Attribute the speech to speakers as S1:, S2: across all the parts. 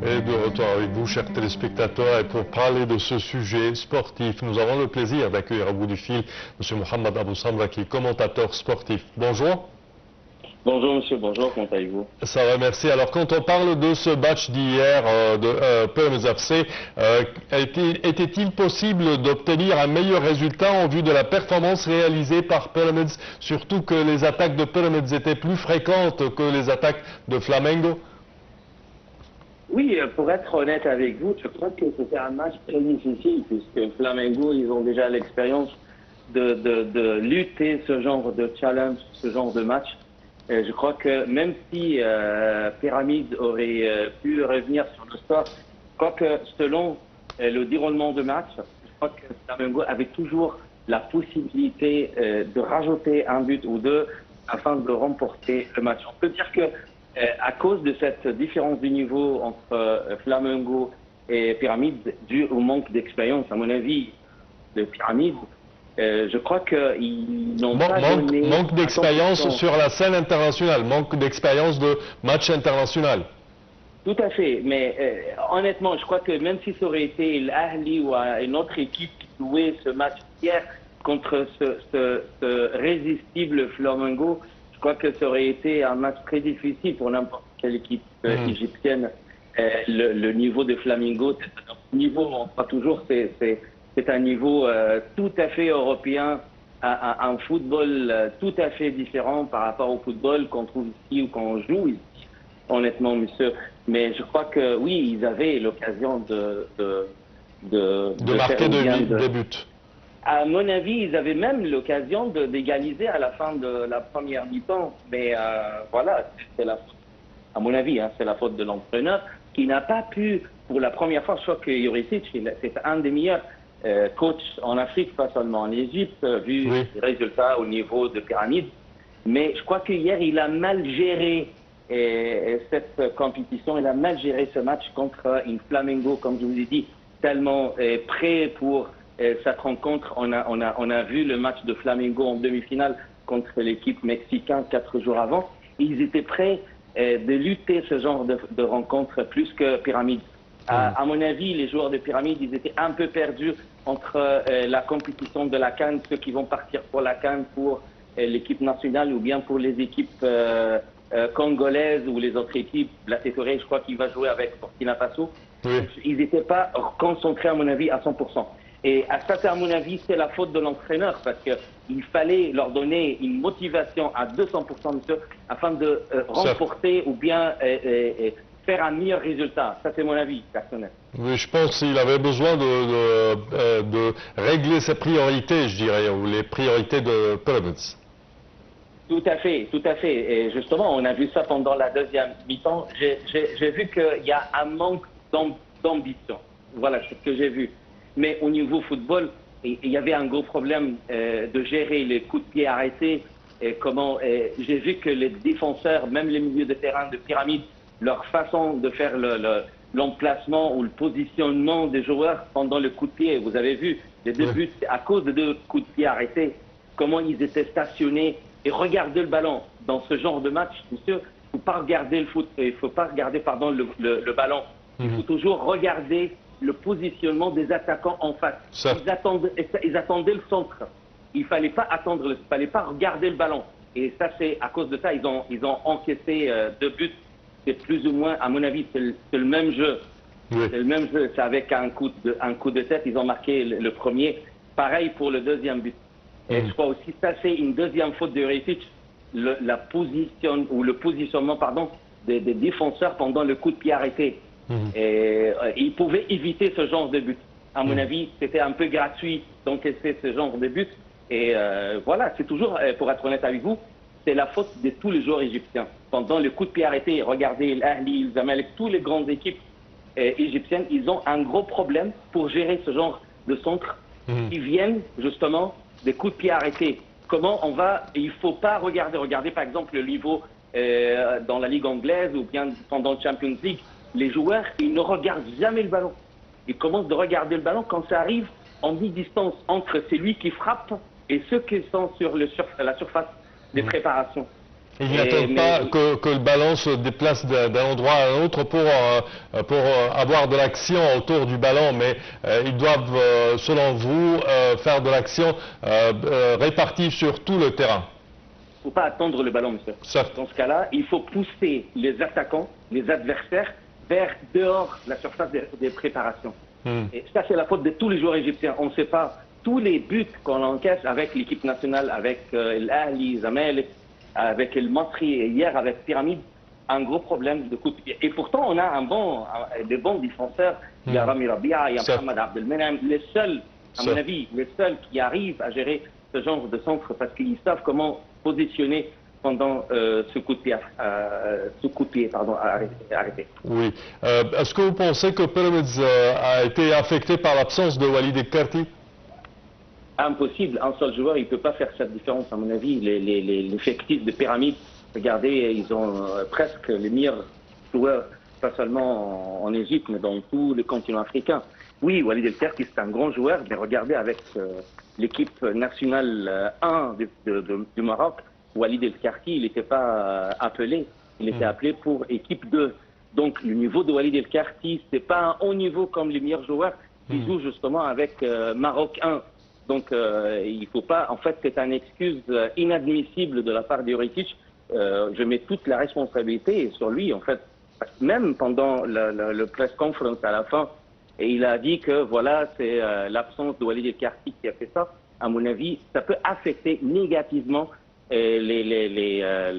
S1: Et de retour avec vous, chers téléspectateurs, et pour parler de ce sujet sportif, nous avons le plaisir d'accueillir à bout du fil M. Mohamed Abou Samra, qui est commentateur sportif. Bonjour.
S2: Bonjour monsieur, bonjour, comment allez-vous?
S1: Ça va, merci. Alors quand on parle de ce match d'hier de Pyramids FC, était-il possible d'obtenir un meilleur résultat en vue de la performance réalisée par Pyramids, surtout que les attaques de Pyramids étaient plus fréquentes que les attaques de Flamengo?
S2: Oui, pour être honnête avec vous, je crois que c'était un match très difficile puisque Flamengo, ils ont déjà l'expérience de lutter ce genre de challenge, ce genre de match. Je crois que même si Pyramids aurait pu revenir sur le score, je crois que selon le déroulement de match, je crois que Flamengo avait toujours la possibilité de rajouter un but ou deux afin de remporter le match. On peut dire que à cause de cette différence de niveau entre Flamengo et Pyramids, dû au manque d'expérience, à mon avis, de Pyramids, je crois qu'ils n'ont pas donné...
S1: Manque d'expérience sur la scène internationale, manque d'expérience de match international.
S2: Tout à fait, mais honnêtement, je crois que même si ça aurait été l'Ahli ou une autre équipe qui jouait ce match hier contre ce résistible Flamengo, je crois que ça aurait été un match très difficile pour n'importe quelle équipe égyptienne. Le niveau de Flamengo, c'est un niveau, on croit toujours, c'est un niveau tout à fait européen, un football tout à fait différent par rapport au football qu'on trouve ici ou qu'on joue ici, honnêtement, monsieur. Mais je crois que oui, ils avaient l'occasion de
S1: marquer des buts.
S2: À mon avis, ils avaient même l'occasion d'égaliser à la fin de la première mi-temps. Mais voilà, c'est la faute, à mon avis, hein, c'est la faute de l'entraîneur qui n'a pas pu, pour la première fois, je crois que Jurisic, c'est un des meilleurs coachs en Afrique, pas seulement en Égypte, vu les résultats au niveau de Pyramides. Mais je crois qu'hier, il a mal géré cette compétition, il a mal géré ce match contre une Flamengo, comme je vous ai dit, tellement prêt pour cette rencontre. On a vu le match de Flamengo en demi-finale contre l'équipe mexicaine 4 jours avant. Ils étaient prêts de lutter ce genre de rencontre plus que Pyramides. À mon avis, les joueurs de Pyramides, ils étaient un peu perdus entre la compétition de la CAN, ceux qui vont partir pour la CAN, pour l'équipe nationale ou bien pour les équipes congolaises ou les autres équipes. La Tétoré, je crois qu'il va jouer avec Burkina Faso. Ils n'étaient pas concentrés, à mon avis, à 100%. Et ça, à mon avis, c'est la faute de l'entraîneur parce qu'il fallait leur donner une motivation à 200%, monsieur, afin de remporter ou bien faire un meilleur résultat. Ça, c'est mon avis personnel.
S1: Oui, je pense qu'il avait besoin de régler ses priorités, je dirais, ou les priorités de Pyramids.
S2: Tout à fait, tout à fait. Et justement, on a vu ça pendant la deuxième mi-temps. J'ai vu qu'il y a un manque d'ambition. Voilà, c'est ce que j'ai vu. Mais au niveau football, il y avait un gros problème de gérer les coups de pied arrêtés. J'ai vu que les défenseurs, même les milieux de terrain de Pyramides, leur façon de faire l'emplacement ou le positionnement des joueurs pendant le coup de pied. Vous avez vu les deux buts à cause de 2 coups de pied arrêtés, comment ils étaient stationnés et regarder le ballon. Dans ce genre de match, monsieur, il ne faut pas regarder le ballon. Il faut toujours regarder le positionnement des attaquants en face. Ils attendaient le centre. Il fallait pas regarder le ballon. Et ça, c'est à cause de ça, ils ont encaissé 2 buts. C'est plus ou moins, à mon avis, c'est le même jeu. C'est le même jeu. C'est avec un coup de tête, ils ont marqué le premier. Pareil pour le deuxième but. Et je crois aussi ça, c'est une deuxième faute de Jurisic, le positionnement des défenseurs pendant le coup de pied arrêté. Et ils pouvaient éviter ce genre de but. À mon avis, c'était un peu gratuit d'encaisser ce genre de but. Et voilà, c'est toujours, pour être honnête avec vous, c'est la faute de tous les joueurs égyptiens. Pendant le coup de pied arrêté, regardez l'Ahli, le Zamalek, toutes les grandes équipes égyptiennes, ils ont un gros problème pour gérer ce genre de centre qui viennent justement des coups de pied arrêtés. Il ne faut pas regardez par exemple le niveau dans la Ligue anglaise ou bien pendant le Champions League. Les joueurs, ils ne regardent jamais le ballon. Ils commencent de regarder le ballon quand ça arrive en mi-distance entre celui qui frappe et ceux qui sont sur la surface des préparations.
S1: Il n'attend pas que le ballon se déplace d'un endroit à un autre pour avoir de l'action autour du ballon, mais ils doivent, selon vous, faire de l'action répartie sur tout le terrain.
S2: Il ne faut pas attendre le ballon, monsieur.
S1: Certes.
S2: Dans ce cas-là, il faut pousser les attaquants, les adversaires, vers dehors la surface des préparations. Et ça, c'est la faute de tous les joueurs égyptiens. On ne sait pas tous les buts qu'on encaisse avec l'équipe nationale, avec l'Ahli, Zamalek, avec le Masri et hier avec Pyramide, un gros problème de coup de pied. Et pourtant, on a des bons défenseurs. Il y a Rami Rabia, il y a Mohamed Abdelmenem. Les seuls, à mon avis, les seuls qui arrivent à gérer ce genre de centre parce qu'ils savent comment positionner pendant ce coup de pied, arrêté.
S1: Oui. Est-ce que vous pensez que Pyramids a été affecté par l'absence de Walid El Karti?
S2: Impossible, un seul joueur, il ne peut pas faire cette différence, à mon avis. L'effectif de Pyramide, regardez, ils ont presque les meilleurs joueurs, pas seulement en Égypte, mais dans tout le continent africain. Oui, Walid El Karti, c'est un grand joueur, mais regardez avec l'équipe nationale 1 du Maroc, Walid El Karti, il n'était pas appelé, il était appelé pour équipe 2. Donc le niveau de Walid El Karti, c'est pas un haut niveau comme les meilleurs joueurs qui jouent justement avec Maroc 1. Donc, il ne faut pas... En fait, c'est une excuse inadmissible de la part d'Juričić. Je mets toute la responsabilité sur lui, en fait. Même pendant le press conference à la fin, et il a dit que, voilà, c'est l'absence de Walid El Karti qui a fait ça. À mon avis, ça peut affecter négativement l'état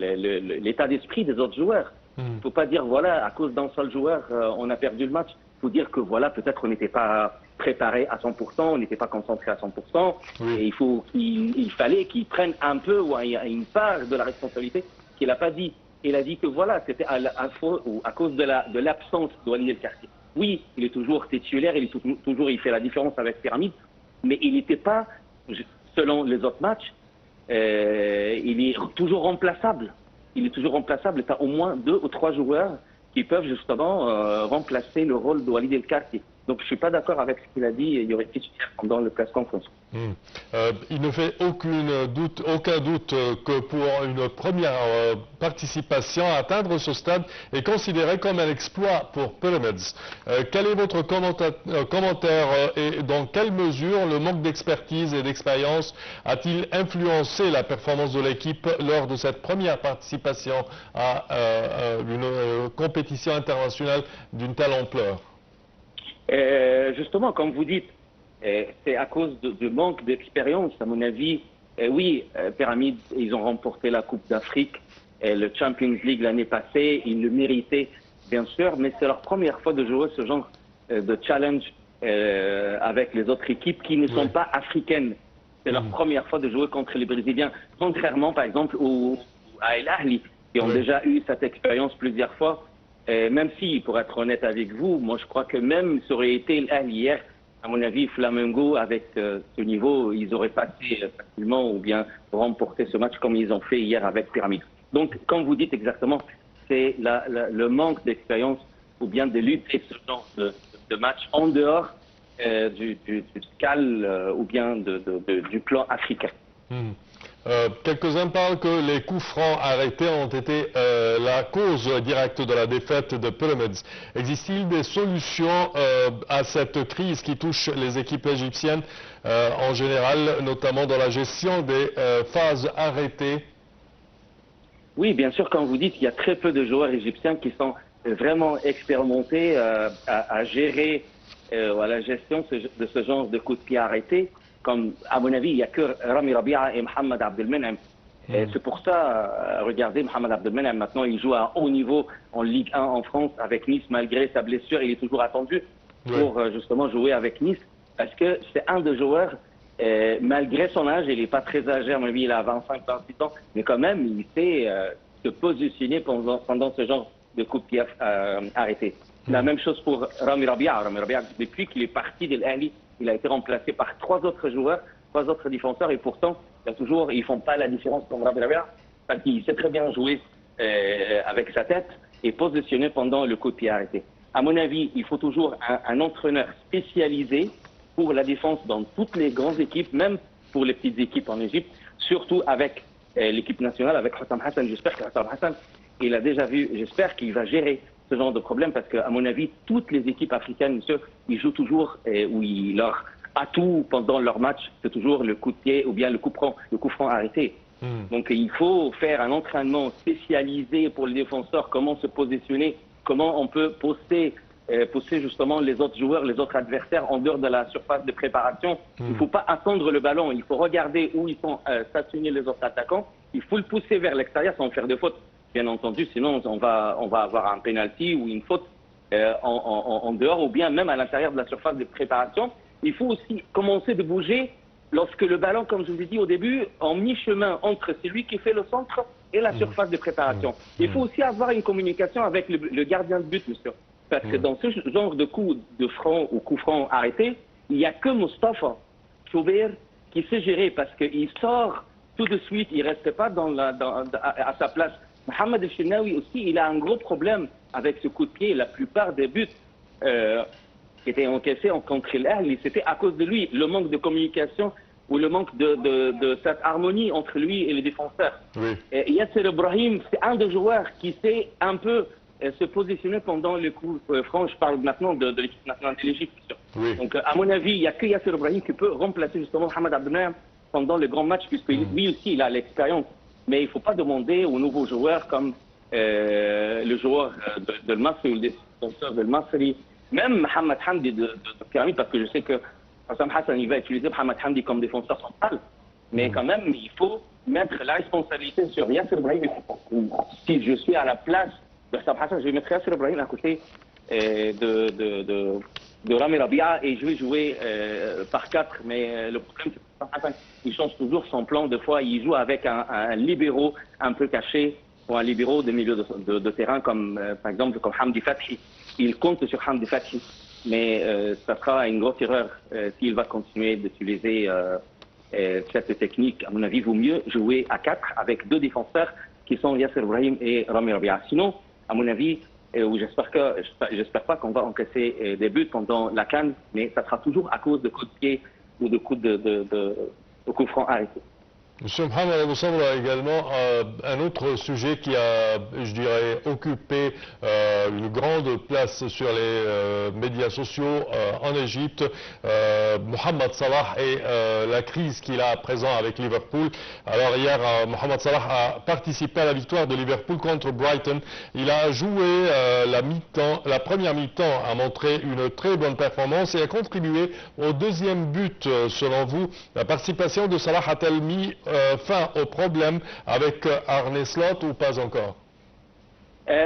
S2: d'esprit des autres joueurs. Il ne faut pas dire, voilà, à cause d'un seul joueur, on a perdu le match. Il faut dire que, voilà, peut-être on n'était pas préparé à 100%, on n'était pas concentré à 100%, et il fallait qu'il prenne un peu ou une part de la responsabilité qu'il n'a pas dit. Il a dit que voilà, c'était à cause de l'absence de Walid El Karti. Oui, il est toujours titulaire, il fait la différence avec Pyramide, mais il n'était pas, selon les autres matchs, il est toujours remplaçable. Il est toujours remplaçable. Tu as au moins 2 ou 3 joueurs qui peuvent justement remplacer le rôle de Walid El Karti. Donc je ne suis pas d'accord avec ce qu'il a dit Juričić pendant le press conference.
S1: Il ne fait aucun doute que pour une première participation, atteindre ce stade est considéré comme un exploit pour Pyramids. Quel est votre commentaire et dans quelle mesure le manque d'expertise et d'expérience a-t-il influencé la performance de l'équipe lors de cette première participation à une compétition internationale d'une telle ampleur?
S2: Justement, comme vous dites, c'est à cause du manque d'expérience, à mon avis. Oui, Pyramide, ils ont remporté la Coupe d'Afrique, le Champions League l'année passée, ils le méritaient, bien sûr, mais c'est leur première fois de jouer ce genre de challenge avec les autres équipes qui ne sont pas africaines. C'est leur première fois de jouer contre les Brésiliens, contrairement, par exemple, à El Ahly, qui ont déjà eu cette expérience plusieurs fois. Même si, pour être honnête avec vous, moi je crois que même ça aurait été l'Ahli hier, à mon avis, Flamengo, avec ce niveau, ils auraient passé facilement ou bien remporté ce match comme ils ont fait hier avec Pyramide. Donc, comme vous dites exactement, c'est le manque d'expérience ou bien de lutter ce genre de match en dehors du SCAL ou bien du plan africain.
S1: Quelques-uns parlent que les coups francs arrêtés ont été la cause directe de la défaite de Pyramids. Existe-t-il des solutions à cette crise qui touche les équipes égyptiennes en général, notamment dans la gestion des phases arrêtées?
S2: Oui, bien sûr, comme vous dites, il y a très peu de joueurs égyptiens qui sont vraiment expérimentés à gérer la gestion de ce genre de coups de pied arrêtés. Comme, à mon avis, il n'y a que Rami Rabia et Mohamed Abdelmenem. C'est pour ça, regardez, Mohamed Abdelmenem, maintenant, il joue à haut niveau en Ligue 1 en France avec Nice, malgré sa blessure. Il est toujours attendu pour justement jouer avec Nice, parce que c'est un des joueurs, malgré son âge, il n'est pas très âgé, à mon avis, il a 25-26 ans, mais quand même, il sait se positionner pendant ce genre de coup de pied arrêté. La même chose pour Rami Rabia. Rami Rabia, depuis qu'il est parti de l'Ahli, il a été remplacé par 3 autres joueurs, 3 autres défenseurs, et pourtant, ils ne font pas la différence comme Rami Rabia, parce qu'il sait très bien jouer avec sa tête et positionner pendant le coup de pied arrêté. À mon avis, il faut toujours un entraîneur spécialisé pour la défense dans toutes les grandes équipes, même pour les petites équipes en Égypte, surtout avec l'équipe nationale avec Hussam Hassan. J'espère que Hussam Hassan, il a déjà vu, j'espère qu'il va gérer ce genre de problème parce qu'à mon avis, toutes les équipes africaines, monsieur, ils jouent toujours où leur atout pendant leur match, c'est toujours le coup de pied ou bien le coup franc arrêté. Donc il faut faire un entraînement spécialisé pour les défenseurs, comment se positionner, comment on peut poster justement les autres joueurs, les autres adversaires en dehors de la surface de préparation. Il ne faut pas attendre le ballon, il faut regarder où ils sont stationnés les autres attaquants. Il faut le pousser vers l'extérieur sans faire de faute, bien entendu, sinon on va avoir un penalty ou une faute en dehors ou bien même à l'intérieur de la surface de préparation. Il faut aussi commencer de bouger lorsque le ballon, comme je vous ai dit au début, en mi-chemin entre celui qui fait le centre et la surface de préparation. Il faut aussi avoir une communication avec le gardien de but, monsieur. Parce que dans ce genre de coup de franc ou coup franc arrêté, il n'y a que Mustafa Choubir qui sait gérer parce qu'il sort tout de suite, il ne reste pas à sa place. Mohamed El Shenaoui aussi, il a un gros problème avec ce coup de pied. La plupart des buts qui étaient encaissés contre l'Ahli, c'était à cause de lui, le manque de communication ou le manque de cette harmonie entre lui et les défenseurs. Oui. Yasser Ibrahim, c'est un des joueurs qui sait un peu se positionner pendant le coup franc. Je parle maintenant de l'équipe nationale de l'Égypte. Oui. Donc, à mon avis, il n'y a que Yasser Ibrahim qui peut remplacer justement Mohamed Abdelnaim pendant le grand match, puisque lui aussi, il a l'expérience. Mais il ne faut pas demander aux nouveaux joueurs comme le joueur de Masri ou le défenseur de Masri, même Mohamed Hamdi de Pyramide, parce que je sais que Hussam Hassan, il va utiliser Mohamed Hamdi comme défenseur central. Mais quand même, il faut mettre la responsabilité sur Yasser Ibrahim. Si je suis à la place de Hussam Hassan, je vais mettre Yasser Ibrahim à côté de Rami Rabia et je vais jouer par 4. Mais le problème, c'est que Hussam Hassan, il change toujours son plan. Des fois, il joue avec un libéro un peu caché ou un libéro de milieu de terrain, comme par exemple comme Hamdi Fathi. Il compte sur Hamdi Fathi. Mais ça sera une grosse erreur s'il va continuer d'utiliser cette technique. À mon avis, il vaut mieux jouer à 4 avec 2 défenseurs qui sont Yasser Ibrahim et Rami Rabia. Sinon, à mon avis, j'espère pas qu'on va encaisser des buts pendant la CAN, mais ça sera toujours à cause de coups de pied ou de coups de coups francs arrêtés.
S1: Monsieur Mohamed Abou Sabra, également un autre sujet qui a, je dirais, occupé une grande place sur les médias sociaux en Égypte, Mohamed Salah et la crise qu'il a à présent avec Liverpool. Alors hier, Mohamed Salah a participé à la victoire de Liverpool contre Brighton. Il a joué la première mi-temps, a montré une très bonne performance et a contribué au deuxième but. Selon vous, la participation de Salah a-t-elle mis fin au problème avec Arne Slot ou pas encore?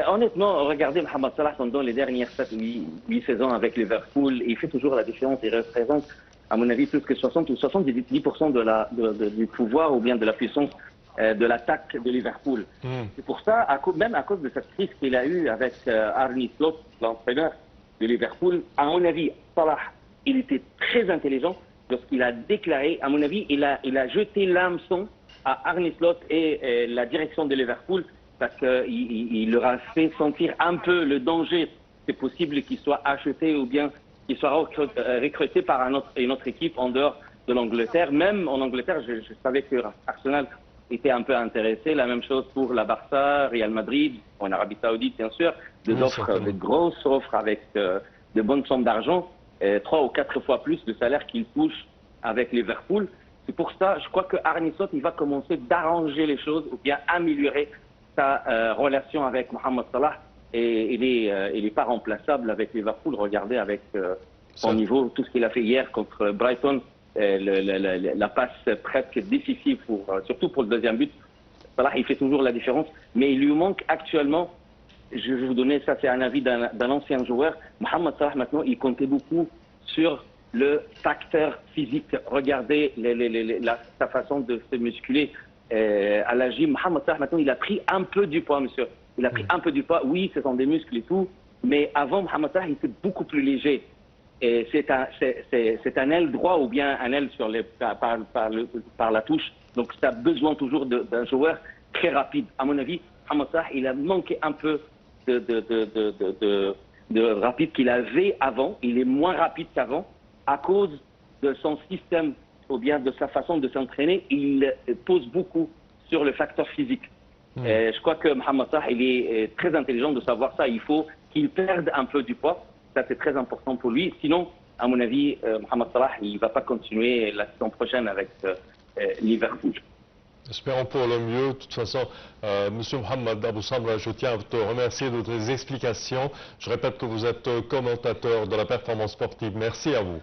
S2: Honnêtement, regardez Mohamed Salah pendant les dernières 7-8 saisons avec Liverpool, il fait toujours la différence, il représente à mon avis plus que 60 ou 70% du pouvoir ou bien de la puissance de l'attaque de Liverpool. C'est pour ça, même à cause de cette crise qu'il a eue avec Arne Slot, l'entraîneur de Liverpool, à mon avis, Salah, il était très intelligent lorsqu'il a déclaré, à mon avis, il a jeté l'hameçon à Arne Slot et la direction de Liverpool parce qu'il leur a fait sentir un peu le danger. C'est possible qu'il soit acheté ou bien qu'il soit recruté par une autre équipe en dehors de l'Angleterre. Même en Angleterre, je savais que Arsenal était un peu intéressé. La même chose pour la Barça, Real Madrid, en Arabie Saoudite bien sûr, de grosses offres avec de bonnes sommes d'argent. 3 ou 4 fois plus de salaire qu'il touche avec Liverpool. C'est pour ça, je crois que Arne Slot, il va commencer d'arranger les choses ou bien améliorer sa relation avec Mohamed Salah. Et il n'est pas remplaçable avec Liverpool. Regardez avec son niveau, tout ce qu'il a fait hier contre Brighton, la passe presque décisive, surtout pour le deuxième but. Salah, il fait toujours la différence, mais il lui manque actuellement. Je vais vous donner, ça c'est un avis d'un ancien joueur. Mohamed Salah maintenant, il comptait beaucoup sur le facteur physique. Regardez sa façon de se musculer à la gym. Mohamed Salah maintenant, il a pris un peu du poids, monsieur. Il a pris un peu du poids. Oui, ce sont des muscles et tout, mais avant Mohamed Salah, il était beaucoup plus léger. Et c'est un aile droit ou bien un aile par la touche. Donc, ça a besoin toujours d'un joueur très rapide. À mon avis, Mohamed Salah, il a manqué un peu de rapide qu'il avait avant. Il est moins rapide qu'avant à cause de son système ou bien de sa façon de s'entraîner. Il pose beaucoup sur le facteur physique. Je crois que Mohamed Salah, il est très intelligent de savoir ça. Il faut qu'il perde un peu du poids. Ça, c'est très important pour lui. Sinon, à mon avis, Mohamed Salah, il ne va pas continuer la saison prochaine avec Liverpool.
S1: Espérons pour le mieux. De toute façon, Monsieur Mohamed Abou Samra, je tiens à te remercier de tes explications. Je répète que vous êtes commentateur de la performance sportive. Merci à vous.